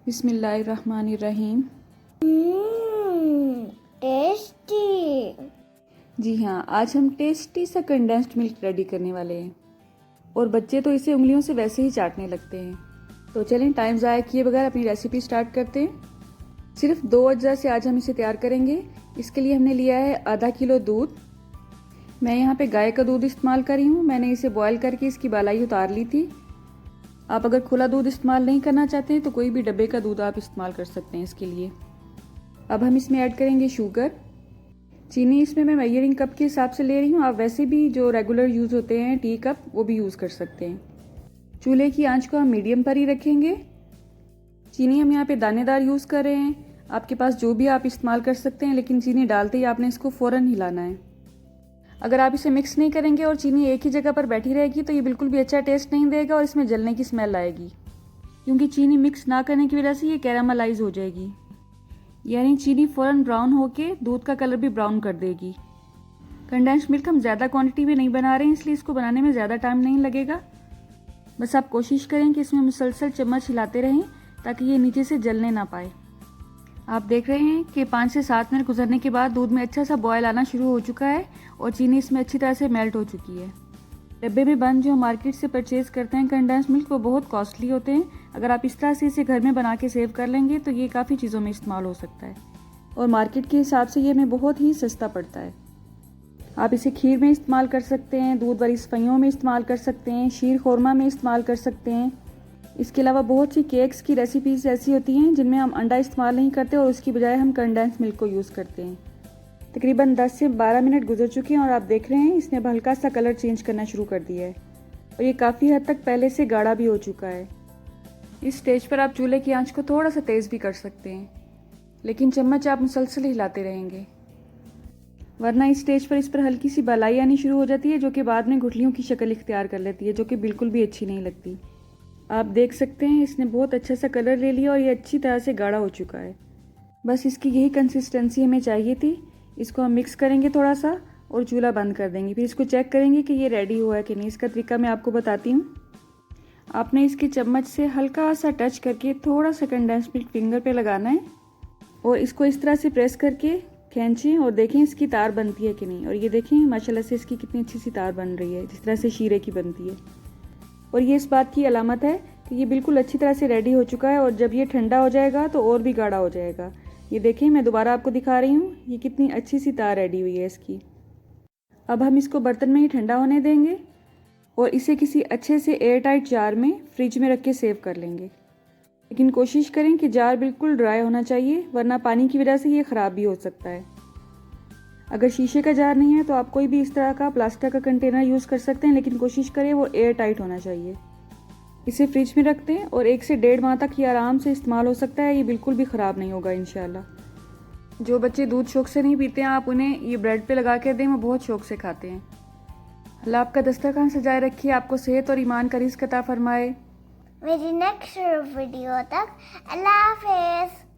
बिस्मिल्लाहिर्रहमानिर्रहीम। टेस्टी। जी हाँ, आज हम टेस्टी सा कंडेंस्ड मिल्क रेडी करने वाले हैं और बच्चे तो इसे उंगलियों से वैसे ही चाटने लगते हैं। तो चलें टाइम ज़ाया किए बगैर अपनी रेसिपी स्टार्ट करते हैं। सिर्फ 2 अज्जा से आज हम इसे तैयार करेंगे। इसके लिए हमने लिया है आधा किलो दूध। मैं यहाँ पे गाय का दूध इस्तेमाल कर रही हूँ। मैंने इसे बॉयल करके इसकी बालाई उतार ली थी। आप अगर खुला दूध इस्तेमाल नहीं करना चाहते हैं तो कोई भी डब्बे का दूध आप इस्तेमाल कर सकते हैं इसके लिए। अब हम इसमें ऐड करेंगे शुगर। चीनी इसमें मैं मेजरिंग कप के हिसाब से ले रही हूँ। आप वैसे भी जो रेगुलर यूज़ होते हैं टी कप वो भी यूज़ कर सकते हैं। चूल्हे की आंच को हम मीडियम पर ही रखेंगे। चीनी हम यहाँ पे दानेदार यूज़ कर रहे हैं। आपके पास जो भी आप इस्तेमाल कर सकते हैं, लेकिन चीनी डालते ही आपने इसको फ़ौरन हिलाना है। अगर आप इसे मिक्स नहीं करेंगे और चीनी एक ही जगह पर बैठी रहेगी तो ये बिल्कुल भी अच्छा टेस्ट नहीं देगा और इसमें जलने की स्मेल आएगी, क्योंकि चीनी मिक्स ना करने की वजह से ये कैरामलाइज हो जाएगी, यानी चीनी फ़ौरन ब्राउन होके दूध का कलर भी ब्राउन कर देगी। कंडेंस्ड मिल्क हम ज़्यादा क्वांटिटी में नहीं बना रहे हैं, इसलिए इसको बनाने में ज़्यादा टाइम नहीं लगेगा। बस आप कोशिश करें कि इसमें मुसलसल चम्मच हिलाते रहें ताकि ये नीचे से जलने ना पाए। आप देख रहे हैं कि 5 से 7 मिनट गुजरने के बाद दूध में अच्छा सा बॉयल आना शुरू हो चुका है और चीनी इसमें अच्छी तरह से मेल्ट हो चुकी है। डब्बे में बंद जो मार्केट से परचेज़ करते हैं कंडेंस्ड मिल्क वो बहुत कॉस्टली होते हैं। अगर आप इस तरह से इसे घर में बना के सेव कर लेंगे तो ये काफ़ी चीज़ों में इस्तेमाल हो सकता है और मार्केट के हिसाब से ये हमें बहुत ही सस्ता पड़ता है। आप इसे खीर में इस्तेमाल कर सकते हैं, दूध वाली सफाइयों में इस्तेमाल कर सकते हैं, शीर खोरमा में इस्तेमाल कर सकते हैं। इसके अलावा बहुत सी केक्स की रेसिपीज़ ऐसी होती हैं जिनमें हम अंडा इस्तेमाल नहीं करते और उसकी बजाय हम कंडेंस्ड मिल्क को यूज़ करते हैं। तकरीबन 10 से 12 मिनट गुजर चुके हैं और आप देख रहे हैं इसने अब हल्का सा कलर चेंज करना शुरू कर दिया है और ये काफ़ी हद तक पहले से गाढ़ा भी हो चुका है। इस स्टेज पर आप चूल्हे की आंच को थोड़ा सा तेज़ भी कर सकते हैं, लेकिन चम्मच आप मुसलसल हिलाते रहेंगे, वरना इस स्टेज पर इस पर हल्की सी बालाई आनी शुरू हो जाती है जो कि बाद में गुठलियों की शक्ल इख्तियार कर लेती है, जो कि बिल्कुल भी अच्छी नहीं लगती। आप देख सकते हैं इसने बहुत अच्छा सा कलर ले लिया और ये अच्छी तरह से गाढ़ा हो चुका है। बस इसकी यही कंसिस्टेंसी हमें चाहिए थी। इसको हम मिक्स करेंगे थोड़ा सा और चूल्हा बंद कर देंगे। फिर इसको चेक करेंगे कि ये रेडी हुआ है कि नहीं। इसका तरीका मैं आपको बताती हूँ। आपने इसके चम्मच से हल्का सा टच करके थोड़ा सा कंडेंस्ड मिल्क फिंगर पे लगाना है और इसको इस तरह से प्रेस करके खींचें और देखें इसकी तार बनती है कि नहीं। और ये देखें माशाल्लाह से इसकी कितनी अच्छी सी तार बन रही है, जिस तरह से शीरे की बनती है। और ये इस बात की अलामत है कि ये बिल्कुल अच्छी तरह से रेडी हो चुका है और जब ये ठंडा हो जाएगा तो और भी गाढ़ा हो जाएगा। ये देखें मैं दोबारा आपको दिखा रही हूँ, ये कितनी अच्छी सी तार रेडी हुई है इसकी। अब हम इसको बर्तन में ही ठंडा होने देंगे और इसे किसी अच्छे से एयर टाइट जार में फ्रिज में रख के सेव कर लेंगे। लेकिन कोशिश करें कि जार बिल्कुल ड्राई होना चाहिए, वरना पानी की वजह से ये ख़राब भी हो सकता है। अगर शीशे का जार नहीं है तो आप कोई भी इस तरह का प्लास्टिक का कंटेनर यूज़ कर सकते हैं, लेकिन कोशिश करें वो एयर टाइट होना चाहिए। इसे फ्रिज में रख दें और 1 से 1.5 माह तक ये आराम से इस्तेमाल हो सकता है। ये बिल्कुल भी ख़राब नहीं होगा इंशाल्लाह। जो बच्चे दूध शौक से नहीं पीते हैं आप उन्हें ये ब्रेड पे लगा के दें, वो बहुत शौक से खाते हैं। अल्लाह आपका दस्तरखान सजाए रखिए, आपको सेहत और ईमान का रिज़्क़ अता फरमाए। मेरी नेक्स्ट वीडियो तक अल्लाह हाफिज़।